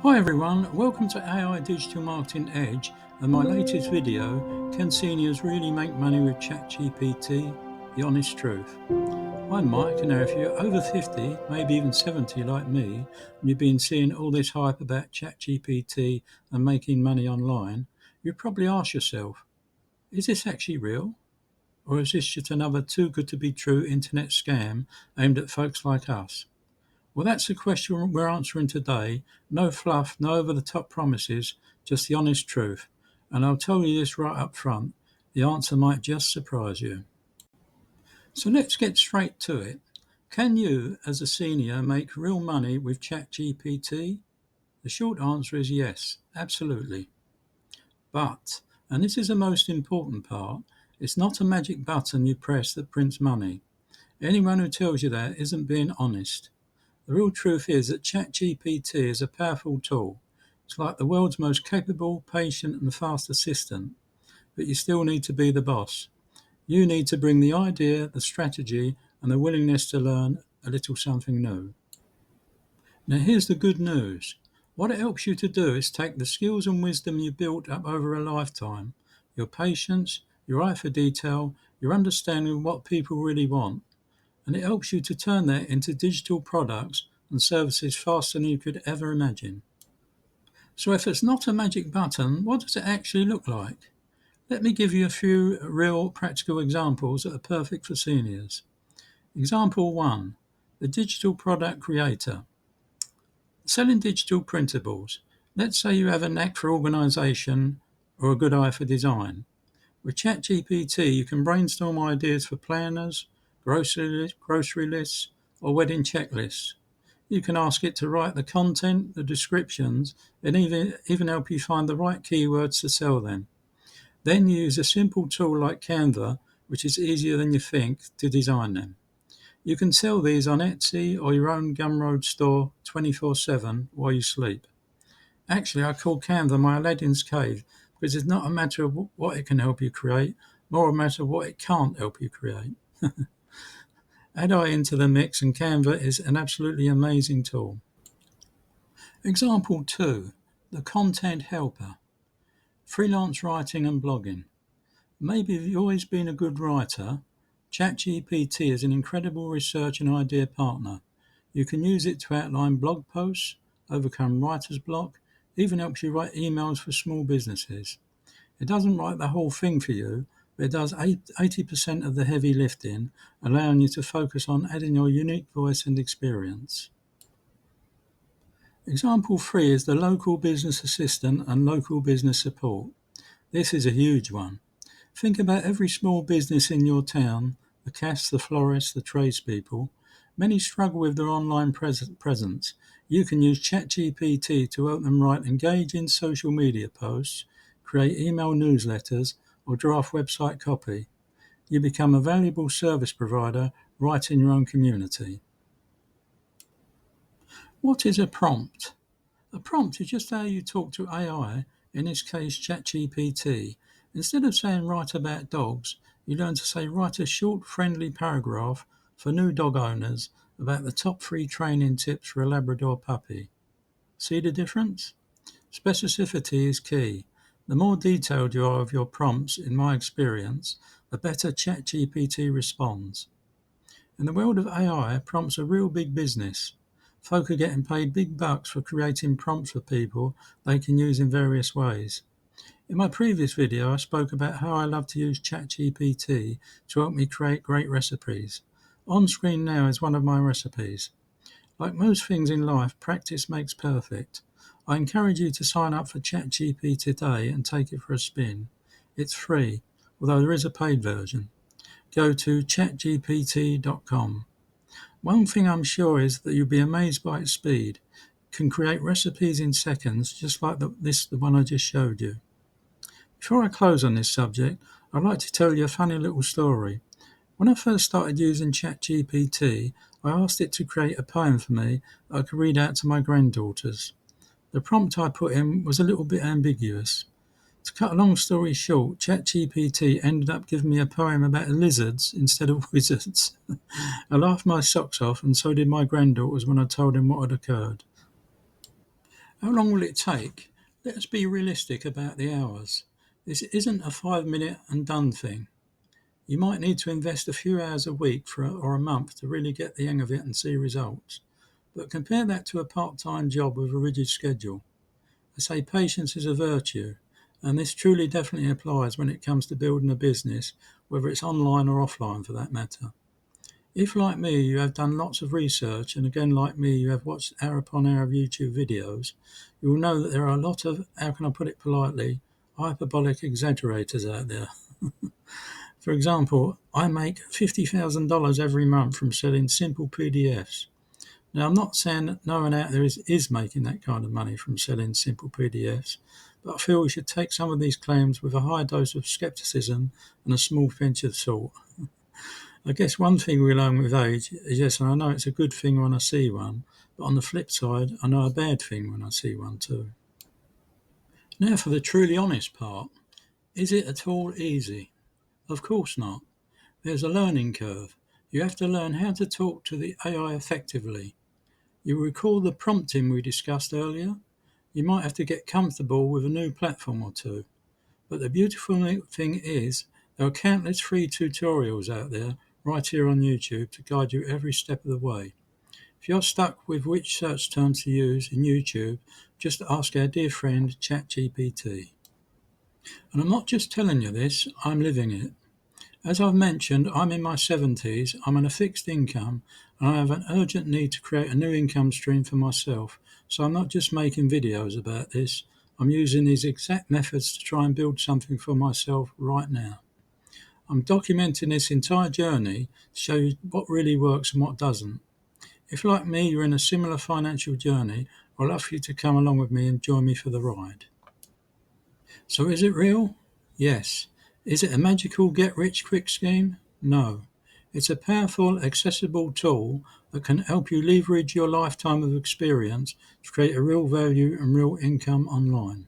Hi everyone, welcome to AI Digital Marketing Edge and my latest video, Can Seniors Really Make Money with ChatGPT? The Honest Truth. I'm Mike, and now if you're over 50, maybe even 70 like me, and you've been seeing all this hype about ChatGPT and making money online, you probably ask yourself, is this actually real? Or is this just another too good to be true internet scam aimed at folks like us? Well, that's the question we're answering today. No fluff, no over the top promises, just the honest truth. And I'll tell you this right up front, the answer might just surprise you. So let's get straight to it. Can you, as a senior, make real money with ChatGPT? The short answer is yes, absolutely. But, and this is the most important part, it's not a magic button you press that prints money. Anyone who tells you that isn't being honest. The real truth is that ChatGPT is a powerful tool. It's like the world's most capable, patient, and fast assistant, but you still need to be the boss. You need to bring the idea, the strategy, and the willingness to learn a little something new. Now, here's the good news. What it helps you to do is take the skills and wisdom you built up over a lifetime, your patience, your eye for detail, your understanding of what people really want, and it helps you to turn that into digital products and services faster than you could ever imagine. So if it's not a magic button, what does it actually look like? Let me give you a few real practical examples that are perfect for seniors. Example 1, the digital product creator. Selling digital printables. Let's say you have a knack for organisation or a good eye for design. With ChatGPT, you can brainstorm ideas for planners, grocery lists, or wedding checklists. You can ask it to write the content, the descriptions, and even help you find the right keywords to sell them. Then use a simple tool like Canva, which is easier than you think, to design them. You can sell these on Etsy or your own Gumroad store 24/7 while you sleep. Actually, I call Canva my Aladdin's cave because it's not a matter of what it can help you create, more a matter of what it can't help you create. Add AI into the mix, and Canva is an absolutely amazing tool. Example 2, the content helper, freelance writing and blogging. Maybe if you've always been a good writer, ChatGPT is an incredible research and idea partner. You can use it to outline blog posts, overcome writer's block, even helps you write emails for small businesses. It doesn't write the whole thing for you, but it does 80% of the heavy lifting, allowing you to focus on adding your unique voice and experience. Example 3 is the local business assistant and local business support. This is a huge one. Think about every small business in your town, the cast, the florists, the tradespeople. Many struggle with their online presence. You can use ChatGPT to help them write engaging social media posts, create email newsletters, or draft website copy. You become a valuable service provider right in your own community. What is a prompt? A prompt is just how you talk to AI, in this case ChatGPT. Instead of saying write about dogs, you learn to say write a short, friendly paragraph for new dog owners about the top 3 training tips for a Labrador puppy. See the difference? Specificity is key. The more detailed you are of your prompts, in my experience, the better ChatGPT responds. In the world of AI, prompts are real big business. Folk are getting paid big bucks for creating prompts for people they can use in various ways. In my previous video, I spoke about how I love to use ChatGPT to help me create great recipes. On screen now is one of my recipes. Like most things in life, practice makes perfect. I encourage you to sign up for ChatGPT today and take it for a spin. It's free, although there is a paid version. Go to chatgpt.com. One thing I'm sure is that you'll be amazed by its speed. It can create recipes in seconds, just like the one I just showed you. Before I close on this subject, I'd like to tell you a funny little story. When I first started using ChatGPT, I asked it to create a poem for me that I could read out to my granddaughters. The prompt I put in was a little bit ambiguous. To cut a long story short, ChatGPT ended up giving me a poem about lizards instead of wizards. I laughed my socks off, and so did my granddaughters when I told them what had occurred. How long will it take? Let's be realistic about the hours. This isn't a 5 minute and done thing. You might need to invest a few hours a week or a month to really get the hang of it and see results. But compare that to a part-time job with a rigid schedule. I say patience is a virtue, and this truly definitely applies when it comes to building a business, whether it's online or offline for that matter. If, like me, you have done lots of research, and again, like me, you have watched hour upon hour of YouTube videos, you will know that there are a lot of, how can I put it politely, hyperbolic exaggerators out there. For example, I make $50,000 every month from selling simple PDFs. Now, I'm not saying that no one out there is making that kind of money from selling simple PDFs, but I feel we should take some of these claims with a high dose of skepticism and a small pinch of salt. I guess one thing we learn with age is yes, and I know it's a good thing when I see one, but on the flip side, I know a bad thing when I see one too. Now for the truly honest part. Is it at all easy? Of course not. There's a learning curve. You have to learn how to talk to the AI effectively. You recall the prompting we discussed earlier? You might have to get comfortable with a new platform or two. But the beautiful thing is, there are countless free tutorials out there right here on YouTube to guide you every step of the way. If you're stuck with which search terms to use in YouTube, just ask our dear friend ChatGPT. And I'm not just telling you this, I'm living it. As I've mentioned, I'm in my 70s, I'm on a fixed income, and I have an urgent need to create a new income stream for myself. So I'm not just making videos about this, I'm using these exact methods to try and build something for myself right now. I'm documenting this entire journey to show you what really works and what doesn't. If, like me, you're in a similar financial journey, I'd love for you to come along with me and join me for the ride. So is it real? Yes. Is it a magical get-rich-quick scheme? No. It's a powerful, accessible tool that can help you leverage your lifetime of experience to create a real value and real income online.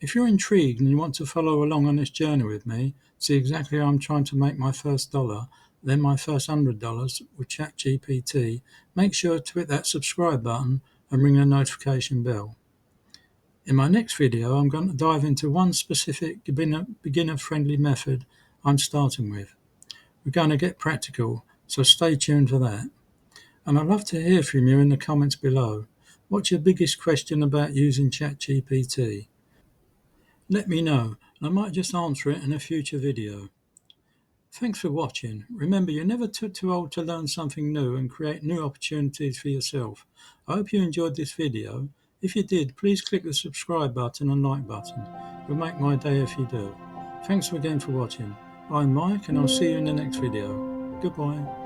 If you're intrigued and you want to follow along on this journey with me, see exactly how I'm trying to make my first dollar, then my first $100 with ChatGPT, make sure to hit that subscribe button and ring the notification bell. In my next video, I'm going to dive into one specific beginner-friendly method I'm starting with. We're going to get practical, so stay tuned for that. And I'd love to hear from you in the comments below. What's your biggest question about using ChatGPT? Let me know, and I might just answer it in a future video. Thanks for watching. Remember, you're never too old to learn something new and create new opportunities for yourself. I hope you enjoyed this video. If you did, please click the subscribe button and like button. You'll make my day if you do. Thanks again for watching. I'm Mike, and I'll see you in the next video. Goodbye.